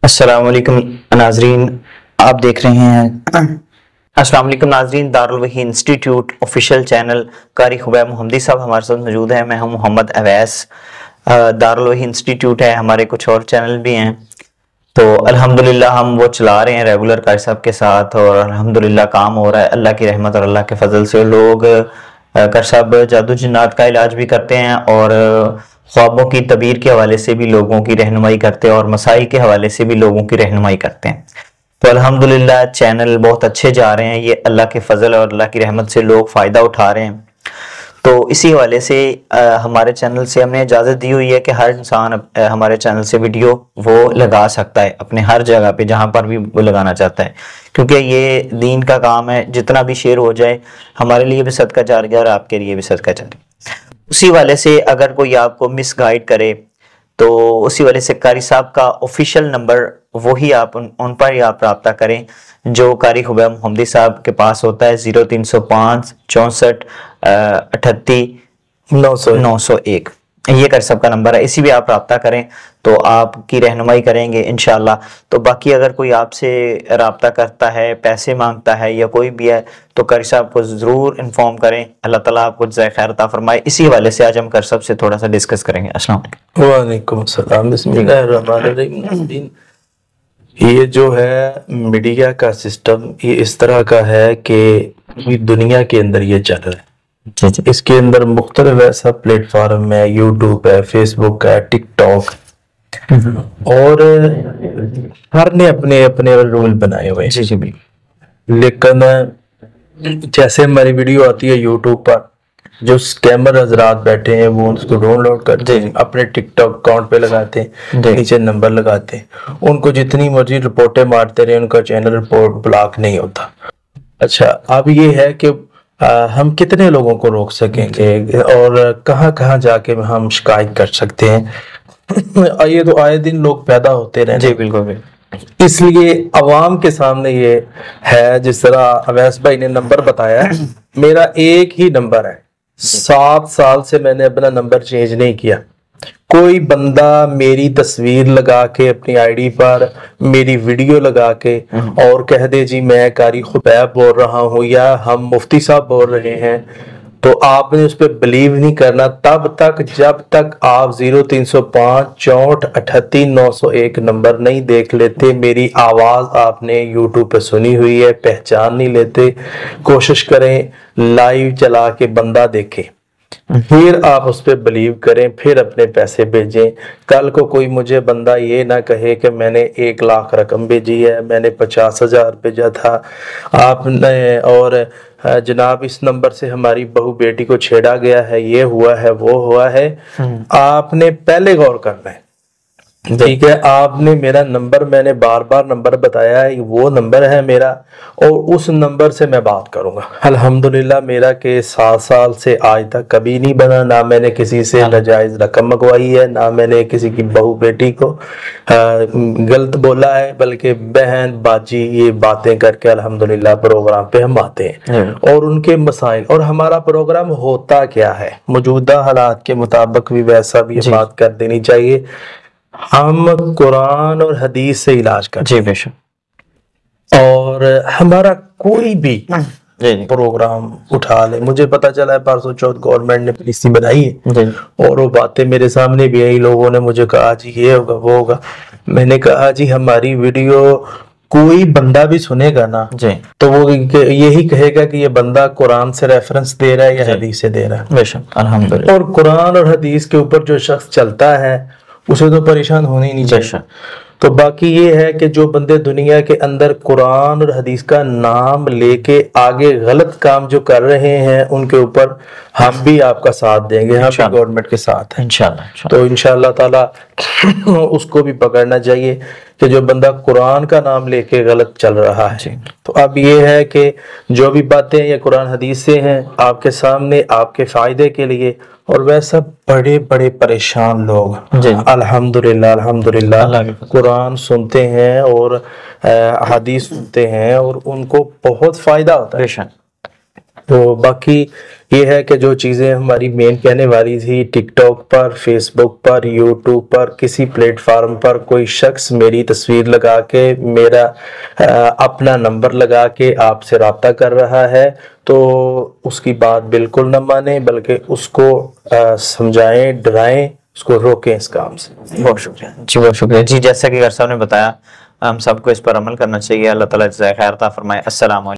السلام علیکم ناظرین، آپ دیکھ رہے ہیں السلام علیکم ناظرین، دارالوحی انسٹیٹیوٹ آفیشیل چینل قاری خبیب محمدی صاحب ہمارے ساتھ موجود ہیں۔ میں ہوں محمد اویس۔ دارالوحی انسٹیٹیوٹ ہے، ہمارے کچھ اور چینل بھی ہیں، تو الحمدللہ ہم وہ چلا رہے ہیں ریگولر قاری صاحب کے ساتھ، اور الحمدللہ کام ہو رہا ہے اللہ کی رحمت اور اللہ کے فضل سے۔ لوگ قاری صاحب جادو جنات کا علاج بھی کرتے ہیں، اور خوابوں کی تعبیر کے حوالے سے بھی لوگوں کی رہنمائی کرتے ہیں، اور مسائل کے حوالے سے بھی لوگوں کی رہنمائی کرتے ہیں۔ تو الحمدللہ چینل بہت اچھے جا رہے ہیں، یہ اللہ کے فضل اور اللہ کی رحمت سے لوگ فائدہ اٹھا رہے ہیں۔ تو اسی حوالے سے ہمارے چینل سے ہم نے اجازت دی ہوئی ہے کہ ہر انسان ہمارے چینل سے ویڈیو وہ لگا سکتا ہے اپنے ہر جگہ پہ جہاں پر بھی وہ لگانا چاہتا ہے، کیونکہ یہ دین کا کام ہے، جتنا بھی شیئر ہو جائے ہمارے لیے بھی صدقہ جاریہ اور آپ کے لیے بھی صدقہ جاریہ۔ اسی والے سے اگر کوئی آپ کو مس گائیڈ کرے تو اسی والے سے قاری صاحب کا آفیشیل نمبر وہی آپ ان پر ہی آپ رابطہ کریں جو قاری خبیب محمدی صاحب کے پاس ہوتا ہے، 0305 64 38 901۔ یہ قاری صاحب کا نمبر ہے، اسی بھی آپ رابطہ کریں تو آپ کی رہنمائی کریں گے انشاءاللہ۔ تو باقی اگر کوئی آپ سے رابطہ کرتا ہے، پیسے مانگتا ہے یا کوئی بھی ہے، تو قاری صاحب کو ضرور انفارم کریں۔ اللہ تعالیٰ آپ کو جزائے خیر عطا فرمائے۔ اسی حوالے سے آج ہم قاری صاحب سے تھوڑا سا ڈسکس کریں گے۔ السلام علیکم۔ وعلیکم السلام۔ بسم اللہ الرحمن الرحیم۔ یہ جو ہے میڈیا کا سسٹم یہ اس طرح کا ہے کہ دنیا کے اندر یہ چل رہا ہے۔ اس کے اندر مختلف ایسا پلیٹ فارم ہے، یوٹیوب ہے، فیس بک ہے، ٹک ٹاک، اور ہر نے اپنے اپنے رول بنائے ہوئے ہیں۔ جی لیکن جیسے ہماری ویڈیو آتی ہے یوٹیوب پر، جو سکیمر حضرات بیٹھے ہیں وہ اس کو ڈاؤن لوڈ کرتے ہیں، اپنے ٹک ٹاک اکاؤنٹ پہ لگاتے ہیں، نیچے نمبر لگاتے ہیں، ان کو جتنی مرضی رپورٹیں مارتے رہے ان کا چینل رپورٹ بلاک نہیں ہوتا۔ اچھا، اب یہ ہے کہ ہم کتنے لوگوں کو روک سکیں گے اور کہاں کہاں جا کے ہم شکایت کر سکتے ہیں؟ یہ تو آئے دن لوگ پیدا ہوتے رہے۔ جی بالکل۔ اس لیے عوام کے سامنے یہ ہے، جس طرح اویس بھائی نے نمبر بتایا ہے، میرا ایک ہی نمبر ہے، 7 سال سے میں نے اپنا نمبر چینج نہیں کیا۔ کوئی بندہ میری تصویر لگا کے اپنی آئی ڈی پر میری ویڈیو لگا کے اور کہہ دے جی میں قاری خبیب بول رہا ہوں یا ہم مفتی صاحب بول رہے ہیں، تو آپ نے اس پہ بلیو نہیں کرنا تب تک جب تک آپ 0305 64 38 901 نمبر نہیں دیکھ لیتے، میری آواز آپ نے یوٹیوب پہ سنی ہوئی ہے، پہچان نہیں لیتے۔ کوشش کریں لائیو چلا کے بندہ دیکھیں، پھر آپ اس پہ بلیو کریں، پھر اپنے پیسے بھیجیں۔ کل کو کوئی مجھے بندہ یہ نہ کہے کہ میں نے 1 لاکھ رقم بھیجی ہے، میں نے 50,000 بھیجا تھا آپ نے، اور جناب اس نمبر سے ہماری بہو بیٹی کو چھیڑا گیا ہے، یہ ہوا ہے وہ ہوا ہے۔ آپ نے پہلے غور کرنا ہے، ٹھیک ہے؟ آپ نے میرا نمبر، میں نے بار بار نمبر بتایا ہے، وہ نمبر ہے میرا، اور اس نمبر سے میں بات کروں گا۔ الحمدللہ میرا کیس 7 سال سے آج تک کبھی نہیں بنا، نہ میں نے کسی سے ناجائز رقم منگوائی ہے، نہ میں نے کسی کی بہو بیٹی کو غلط بولا ہے، بلکہ بہن باجی یہ باتیں کر کے الحمدللہ پروگرام پہ ہم آتے ہیں اور ان کے مسائل، اور ہمارا پروگرام ہوتا کیا ہے موجودہ حالات کے مطابق بھی ویسا بھی بات کر دینی چاہیے۔ ہم قرآن اور حدیث سے علاج کرتے ہیں، جی بے شک، اور ہمارا کوئی بھی پروگرام اٹھا لے، مجھے پتا چلا ہے پرسوں چوتھ گورنمنٹ نے پالیسی بنائی ہے اور وہ باتیں میرے سامنے بھی آئی، لوگوں نے مجھے کہا جی یہ ہوگا وہ ہوگا۔ میں نے کہا جی ہماری ویڈیو کوئی بندہ بھی سنے گا نا تو وہ یہی کہے گا کہ یہ بندہ قرآن سے ریفرنس دے رہا ہے یا حدیث سے دے رہا ہے۔ بے شک الحمدللہ۔ اور قرآن اور حدیث کے اوپر جو شخص چلتا ہے اسے تو پریشان ہونے ہی نہیں چاہیے۔ تو باقی یہ ہے کہ جو بندے دنیا کے اندر قرآن اور حدیث کا نام لے کے آگے غلط کام جو کر رہے ہیں ان کے اوپر ہم بھی آپ کا ساتھ دیں گے، ہم بھی گورنمنٹ کے ساتھ ہیں انشاءاللہ۔ تو انشاءاللہ تعالی اس کو بھی پکڑنا چاہیے کہ جو بندہ قرآن کا نام لے کے غلط چل رہا ہے۔ تو اب یہ ہے کہ جو بھی باتیں یہ قرآن حدیث سے ہیں آپ کے سامنے، آپ کے فائدے کے لیے، اور ویسا بڑے بڑے پریشان لوگ الحمدللہ الحمدللہ قرآن سنتے ہیں اور حدیث سنتے ہیں اور ان کو بہت فائدہ ہوتا ہے۔ تو باقی یہ ہے کہ جو چیزیں ہماری مین کہنے والی تھی، ٹک ٹاک پر، فیس بک پر، یوٹیوب پر، کسی پلیٹ فارم پر کوئی شخص میری تصویر لگا کے، میرا اپنا نمبر لگا کے آپ سے رابطہ کر رہا ہے تو اس کی بات بالکل نہ مانیں، بلکہ اس کو سمجھائیں، ڈرائیں، اس کو روکیں اس کام سے۔ بہت شکریہ جی، بہت شکریہ جی۔ جیسا کہ غر صاحب نے بتایا، ہم سب کو اس پر عمل کرنا چاہیے۔ اللہ تعالیٰ جزائے خیر عطا فرمائے۔ السلام علیکم۔